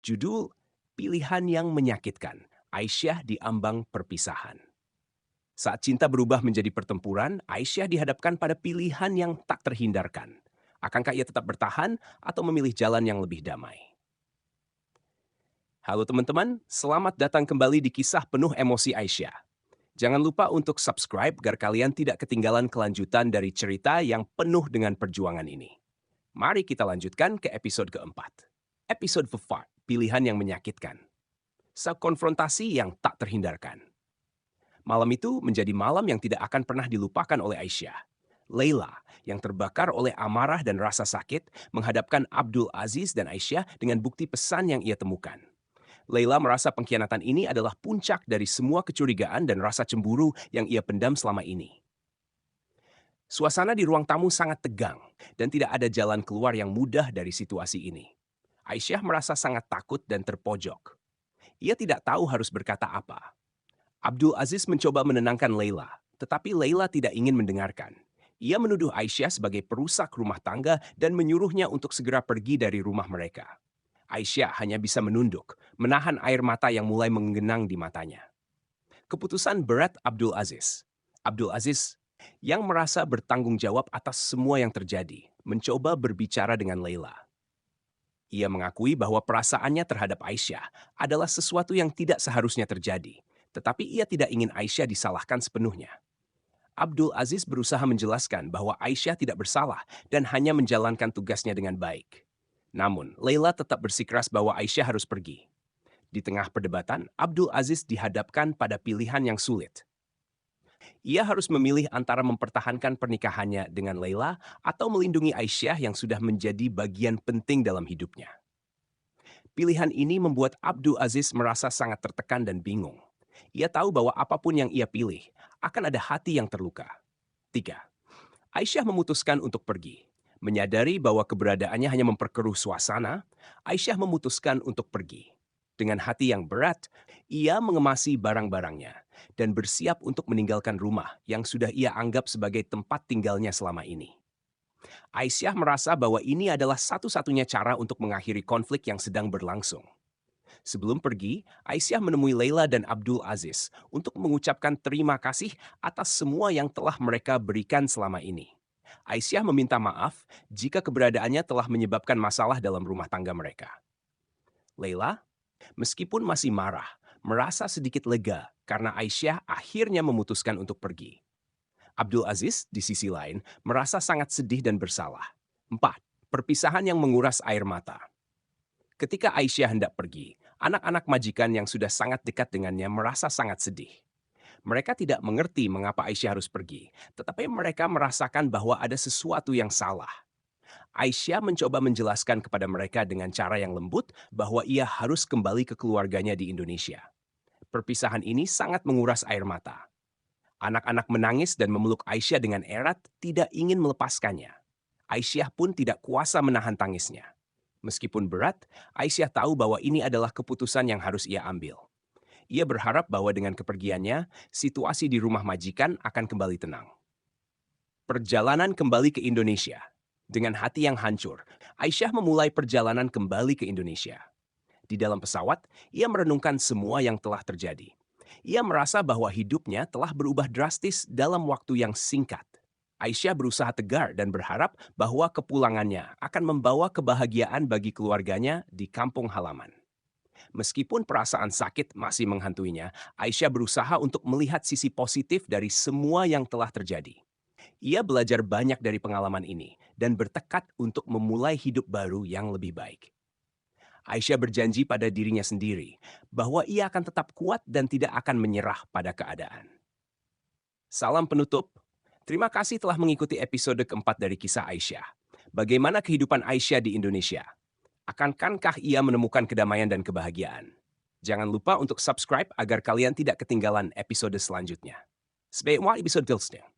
Judul Pilihan yang Menyakitkan, Aisyah di Ambang Perpisahan. Saat cinta berubah menjadi pertempuran, Aisyah dihadapkan pada pilihan yang tak terhindarkan. Akankah ia tetap bertahan atau memilih jalan yang lebih damai? Halo teman-teman, selamat datang kembali di kisah penuh emosi Aisyah. Jangan lupa untuk subscribe agar kalian tidak ketinggalan kelanjutan dari cerita yang penuh dengan perjuangan ini. Mari kita lanjutkan ke episode keempat. Episode keempat, pilihan yang menyakitkan. Konfrontasi yang tak terhindarkan. Malam itu menjadi malam yang tidak akan pernah dilupakan oleh Aisyah. Leila, yang terbakar oleh amarah dan rasa sakit, menghadapkan Abdul Aziz dan Aisyah dengan bukti pesan yang ia temukan. Leila merasa pengkhianatan ini adalah puncak dari semua kecurigaan dan rasa cemburu yang ia pendam selama ini. Suasana di ruang tamu sangat tegang dan tidak ada jalan keluar yang mudah dari situasi ini. Aisyah merasa sangat takut dan terpojok. Ia tidak tahu harus berkata apa. Abdul Aziz mencoba menenangkan Leila, tetapi Leila tidak ingin mendengarkan. Ia menuduh Aisyah sebagai perusak rumah tangga dan menyuruhnya untuk segera pergi dari rumah mereka. Aisyah hanya bisa menunduk, menahan air mata yang mulai menggenang di matanya. Keputusan berat Abdul Aziz. Abdul Aziz yang merasa bertanggung jawab atas semua yang terjadi, mencoba berbicara dengan Leila. Ia mengakui bahwa perasaannya terhadap Aisyah adalah sesuatu yang tidak seharusnya terjadi, tetapi ia tidak ingin Aisyah disalahkan sepenuhnya. Abdul Aziz berusaha menjelaskan bahwa Aisyah tidak bersalah dan hanya menjalankan tugasnya dengan baik. Namun, Leila tetap bersikeras bahwa Aisyah harus pergi. Di tengah perdebatan, Abdul Aziz dihadapkan pada pilihan yang sulit. Ia harus memilih antara mempertahankan pernikahannya dengan Leila atau melindungi Aisyah yang sudah menjadi bagian penting dalam hidupnya. Pilihan ini membuat Abdul Aziz merasa sangat tertekan dan bingung. Ia tahu bahwa apapun yang ia pilih, akan ada hati yang terluka. 3. Aisyah memutuskan untuk pergi. Menyadari bahwa keberadaannya hanya memperkeruh suasana, Aisyah memutuskan untuk pergi. Dengan hati yang berat, ia mengemasi barang-barangnya dan bersiap untuk meninggalkan rumah yang sudah ia anggap sebagai tempat tinggalnya selama ini. Aisyah merasa bahwa ini adalah satu-satunya cara untuk mengakhiri konflik yang sedang berlangsung. Sebelum pergi, Aisyah menemui Leila dan Abdul Aziz untuk mengucapkan terima kasih atas semua yang telah mereka berikan selama ini. Aisyah meminta maaf jika keberadaannya telah menyebabkan masalah dalam rumah tangga mereka. Leila, meskipun masih marah, merasa sedikit lega karena Aisyah akhirnya memutuskan untuk pergi. Abdul Aziz, di sisi lain, merasa sangat sedih dan bersalah. 4. Perpisahan yang menguras air mata. Ketika Aisyah hendak pergi, anak-anak majikan yang sudah sangat dekat dengannya merasa sangat sedih. Mereka tidak mengerti mengapa Aisyah harus pergi, tetapi mereka merasakan bahwa ada sesuatu yang salah. Aisyah mencoba menjelaskan kepada mereka dengan cara yang lembut bahwa ia harus kembali ke keluarganya di Indonesia. Perpisahan ini sangat menguras air mata. Anak-anak menangis dan memeluk Aisyah dengan erat, tidak ingin melepaskannya. Aisyah pun tidak kuasa menahan tangisnya. Meskipun berat, Aisyah tahu bahwa ini adalah keputusan yang harus ia ambil. Ia berharap bahwa dengan kepergiannya, situasi di rumah majikan akan kembali tenang. Perjalanan kembali ke Indonesia. Dengan hati yang hancur, Aisyah memulai perjalanan kembali ke Indonesia. Di dalam pesawat, ia merenungkan semua yang telah terjadi. Ia merasa bahwa hidupnya telah berubah drastis dalam waktu yang singkat. Aisyah berusaha tegar dan berharap bahwa kepulangannya akan membawa kebahagiaan bagi keluarganya di kampung halaman. Meskipun perasaan sakit masih menghantuinya, Aisyah berusaha untuk melihat sisi positif dari semua yang telah terjadi. Ia belajar banyak dari pengalaman ini dan bertekad untuk memulai hidup baru yang lebih baik. Aisyah berjanji pada dirinya sendiri bahwa ia akan tetap kuat dan tidak akan menyerah pada keadaan. Salam penutup. Terima kasih telah mengikuti episode keempat dari kisah Aisyah. Bagaimana kehidupan Aisyah di Indonesia? Akankah ia menemukan kedamaian dan kebahagiaan? Jangan lupa untuk subscribe agar kalian tidak ketinggalan episode selanjutnya. Sampai jumpa di episode selanjutnya.